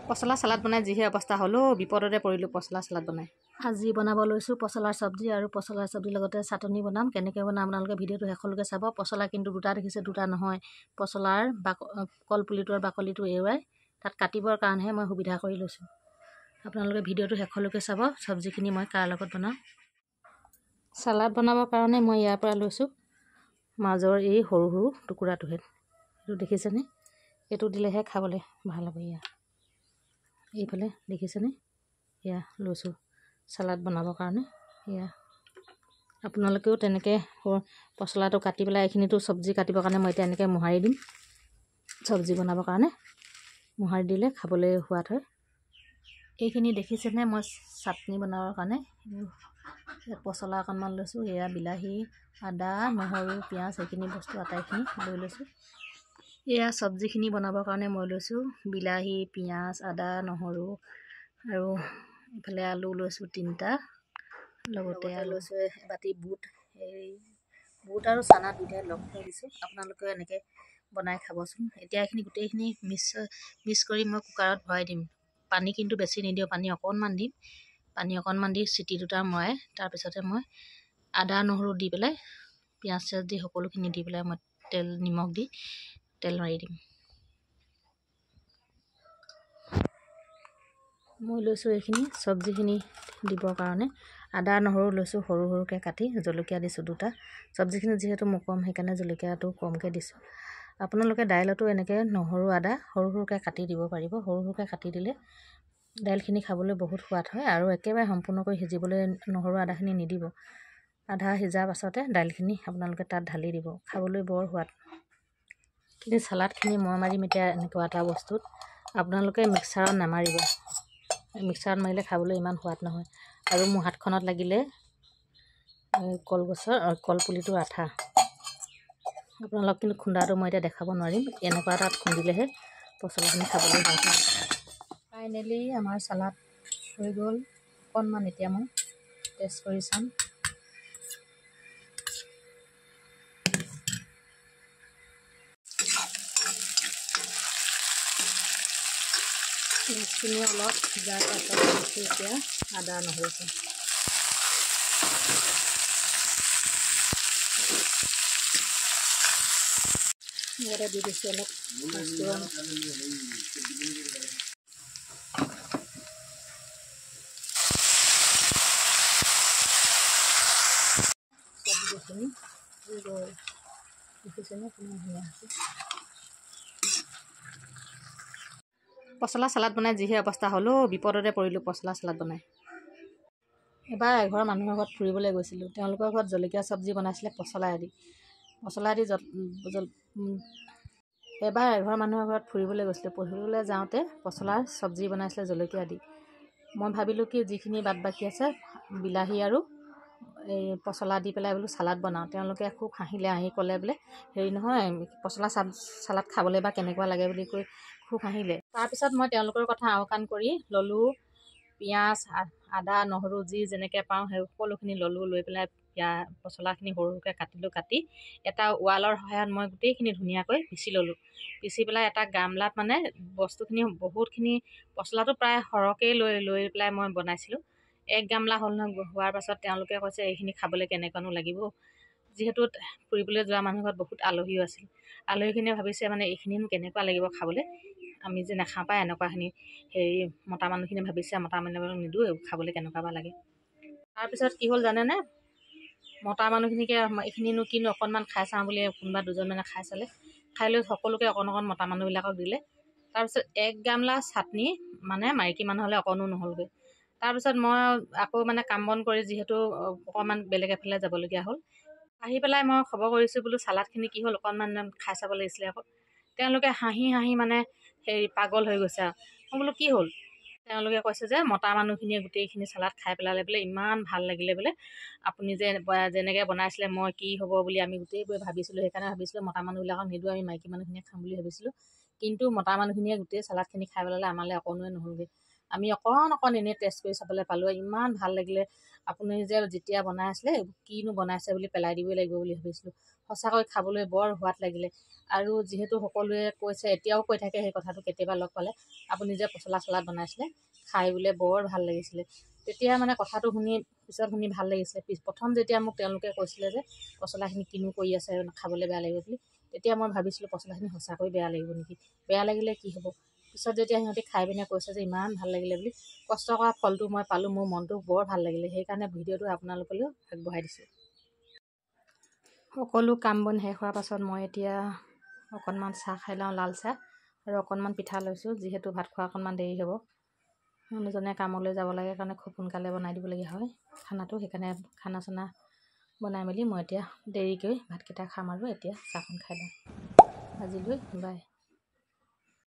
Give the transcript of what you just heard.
পচলা চালাড বনাই যিহে অৱস্থা হ'লো বিপদতে পৰিলোঁ পচলা চালাড বনাই। আজি বনাব লৈছোঁ পচলাৰ চব্জি আৰু পচলাৰ চব্জিৰ লগতে চাটনি বনাম। কেনেকৈ বনাম আপোনালোকে ভিডিঅ'টো শেষলৈকে চাব। পচলা কিন্তু দুটা দেখিছে, দুটা নহয়। পচলাৰ কলপুলিটো আৰু বাকলিটো এৰুৱাই তাত কাটিবৰ কাৰণেহে মই সুবিধা কৰি লৈছোঁ। আপোনালোকে ভিডিঅ'টো শেষলৈকে চাব। চব্জিখিনি মই কাৰ লগত বনাওঁ। চালাড বনাবৰ কাৰণে মই ইয়াৰ পৰা লৈছোঁ মাজৰ এই সৰু সৰু টুকুৰাটোহে। এইটো দেখিছেনে? এইটো দিলেহে খাবলৈ ভাল হ'ব। এইফালে দেখিছেনে? এয়া লৈছোঁ চালাড বনাবৰ কাৰণে। এয়া আপোনালোকেও তেনেকৈ পচলাটো কাটি পেলাই এইখিনিতো চব্জি কাটিবৰ কাৰণে মই এতিয়া এনেকৈ মোহাৰি দিম। চব্জি বনাবৰ কাৰণে মোহাৰি দিলে খাবলৈ সোৱাদ হয়। এইখিনি দেখিছেনে? মই চাটনি বনাবৰ কাৰণে ইয়াত পচলা অকণমান লৈছোঁ। এয়া বিলাহী, আদা, নহৰু, পিঁয়াজ এইখিনি বস্তু আটাইখিনি লৈ লৈছোঁ। এয়া চব্জিখিনি বনাবৰ কাৰণে মই লৈছোঁ বিলাহী, পিঁয়াজ, আদা, নহৰু আৰু ইফালে আলু লৈছোঁ 3টা। লগতে লৈছোঁ এবাটি বুট। এই বুট আৰু চানা দুয়োটাই লগ কৰি দিছোঁ। আপোনালোকেও এনেকৈ বনাই খাবচোন। এতিয়া এইখিনি গোটেইখিনি মিক্স কৰি মই কুকাৰত ভৰাই দিম। পানী কিন্তু বেছি নিদিওঁ, পানী অকণমান দিম। পানী অকণমান দি চিটি দুটা মৰাই তাৰপিছতে মই আদা নহৰু দি পেলাই পিঁয়াজ চিয়াজ দি সকলোখিনি দি পেলাই মই নিমখ দি তেল মাৰি দিম। মই লৈছোঁ এইখিনি চব্জিখিনি দিবৰ কাৰণে আদা নহৰু লৈছোঁ সৰু সৰুকৈ কাটি, জলকীয়া দিছোঁ 2টা। চব্জিখিনি যিহেতু মই কম সেইকাৰণে জলকীয়াটো কমকৈ দিছোঁ। আপোনালোকে দাইলতো এনেকৈ নহৰু আদা সৰু সৰুকৈ কাটি দিব পাৰিব। সৰু সৰুকৈ কাটি দিলে দাইলখিনি খাবলৈ বহুত সোৱাদ হয় আৰু একেবাৰে সম্পূৰ্ণকৈ সিজিবলৈ নহৰু আদাখিনি নিদিব। আধা সিজাৰ পাছতে দাইলখিনি আপোনালোকে তাত ঢালি দিব, খাবলৈ বৰ সোৱাদ। কিন্তু চালাডখিনি মই মাৰিম এতিয়া এনেকুৱা এটা বস্তুত। আপোনালোকে মিক্সাৰত নামাৰিব। মিক্সাৰত মাৰিলে খাবলৈ ইমান সোৱাদ নহয়। আৰু মোৰ হাতখনত লাগিলে কলপুলিটোৰ আঠা। আপোনালোক কিন্তু খুন্দাটো মই এতিয়া দেখাব নোৱাৰিম। এনেকুৱা এটাত খুন্দিলেহে পচলাখিনি খাবলৈ ভাল হয়। ফাইনেলি আমাৰ চালাড হৈ গ'ল। অকণমান এতিয়া মই টেষ্ট কৰি চাম। মাছখিনি অলপ সিজাৰ পাছত দিছোঁ এতিয়া আদা নহৰুখিনি। ইয়াতে দি দিছোঁ অলপ পাঁচফোৰণ। চব্জিখিনি দেখিছেনে কিমান ধুনীয়া হৈছে। পচলা চালাড বনাই যিহে অৱস্থা হ'লো বিপদতে পৰিলোঁ পচলা চালাড বনাই। এবাৰ এঘৰ মানুহৰ ঘৰত ফুৰিবলৈ গৈছিলোঁ। তেওঁলোকৰ ঘৰত জলকীয়া চব্জি বনাইছিলে পচলা দি। এবাৰ এঘৰ মানুহৰ ঘৰত ফুৰিবলৈ গৈছিলোঁ। ফুৰিবলৈ যাওঁতে পচলাৰ চব্জি বনাইছিলে জলকীয়া দি। মই ভাবিলোঁ কি যিখিনি বাদ বাকী আছে বিলাহী আৰু এই পচলা দি পেলাই বোলো চালাড বনাওঁ। তেওঁলোকে খুব হাঁহিলে, হাঁহি ক'লে বোলে হেৰি নহয় পচলা চালাড খাবলৈ বা কেনেকুৱা লাগে বুলি কৈ খুব হাঁহিলে। তাৰপিছত মই তেওঁলোকৰ কথা আওকাণ কৰি ল'লোঁ পিঁয়াজ, আদা, নহৰু যি যেনেকৈ পাওঁ সেই সকলোখিনি ল'লোঁ। লৈ পেলাই পচলাখিনি সৰু সৰুকৈ কাটিলোঁ। কাটি এটা ৱালৰ সহায়ত মই গোটেইখিনি ধুনীয়াকৈ পিচি ল'লোঁ। পিচি পেলাই এটা গামলাত মানে বস্তুখিনি বহুতখিনি পচলাটো প্ৰায় সৰহকৈ লৈ পেলাই মই বনাইছিলোঁ। 1 গামলা হ'ল নহয়। হোৱাৰ পাছত তেওঁলোকে কৈছে এইখিনি খাবলৈ কেনেকুৱানো লাগিব। যিহেতু ফুৰিবলৈ যোৱা মানুহৰ ঘৰত বহুত আলহীও আছিল। আলহীখিনিয়ে ভাবিছে মানে এইখিনিনো কেনেকুৱা লাগিব খাবলৈ, আমি যে নাখাওঁ পাই এনেকুৱাখিনি হেৰি মতা মানুহখিনিয়ে ভাবিছে মতা মানুহবিলাকক নিদিওঁ খাবলৈ কেনেকুৱা বা লাগে। তাৰপিছত কি হ'ল জানেনে? মতা মানুহখিনিকে এইখিনিনো কিনো অকণমান খাই চাওঁ বুলি কোনোবা 2জন মানে খাই চালে। খাই লৈ সকলোকে অকণ অকণ মতা মানুহবিলাকক দিলে। তাৰপিছত 1 গামলা চাটনি মানে মাইকী মানুহ হ'লে অকণো নহ'লগৈ। তাৰপিছত মই আকৌ মানে কাম বন কৰি যিহেতু অকণমান বেলেগ এফালে যাবলগীয়া হ'ল। আহি পেলাই মই খবৰ কৰিছোঁ বোলো চালাডখিনি কি হ'ল, অকণমান খাই চাব লাগিছিলে আকৌ। তেওঁলোকে হাঁহি হাঁহি মানে হেৰি পাগল হৈ গৈছে আৰু। মই বোলো কি হ'ল? তেওঁলোকে কৈছে যে মতা মানুহখিনিয়ে গোটেইখিনি চালাড খাই পেলালে বোলে, ইমান ভাল লাগিলে বোলে। আপুনি যেনেকৈ বনাইছিলে মই কি হ'ব বুলি আমি গোটেইবোৰে ভাবিছিলোঁ। সেইকাৰণে ভাবিছিলোঁ মতা মানুহবিলাকক নিদিওঁ, আমি মাইকী মানুহখিনিয়ে খাম বুলি ভাবিছিলোঁ। কিন্তু মতা মানুহখিনিয়ে গোটেই চালাডখিনি খাই পেলালে, আমালৈ অকণোৱে নহ'লগৈ। আমি অকণ এনেই টেষ্ট কৰি চাবলৈ পালোঁ, ইমান ভাল লাগিলে। আপুনি যে যেতিয়া বনাই আছিলে কিনো বনাইছে বুলি পেলাই দিবই লাগিব বুলি ভাবিছিলোঁ। সঁচাকৈ খাবলৈ বৰ সোৱাদ লাগিলে। আৰু যিহেতু সকলোৱে কৈছে, এতিয়াও কৈ থাকে সেই কথাটো কেতিয়াবা লগ পালে, আপুনি যে পচলা চালাড বনাইছিলে খাই বোলে বৰ ভাল লাগিছিলে। তেতিয়া মানে কথাটো পিছত শুনি ভাল লাগিছিলে। প্ৰথম যেতিয়া মোক তেওঁলোকে কৈছিলে যে পচলাখিনি কিনো কৰি আছে খাবলৈ বেয়া লাগিব বুলি, তেতিয়া মই ভাবিছিলোঁ পচলাখিনি সঁচাকৈ বেয়া লাগিব নেকি, বেয়া লাগিলে কি হ'ব। পিছত যেতিয়া সিহঁতি খাই পিনে কৈছে যে ইমান ভাল লাগিলে বুলি, কষ্ট কৰা ফলটো মই পালোঁ, মোৰ মনটো বৰ ভাল লাগিলে। সেইকাৰণে ভিডিঅ'টো আপোনালোকলৈও আগবঢ়াই দিছোঁ। সকলো কাম বন শেষ হোৱাৰ পাছত মই এতিয়া অকণমান চাহ খাই লওঁ, লাল চাহ, আৰু অকণমান পিঠা লৈছোঁ। যিহেতু ভাত খোৱা অকণমান দেৰি হ'ব, মানুহজনে কামলৈ যাব লাগে কাৰণে খুব সোনকালে বনাই দিবলগীয়া হয় খানাটো। সেইকাৰণে খানা চানা বনাই মেলি মই এতিয়া দেৰিকৈ ভাতকেইটা খাম আৰু এতিয়া চাহখন খাই লওঁ। আজিলৈ বাই।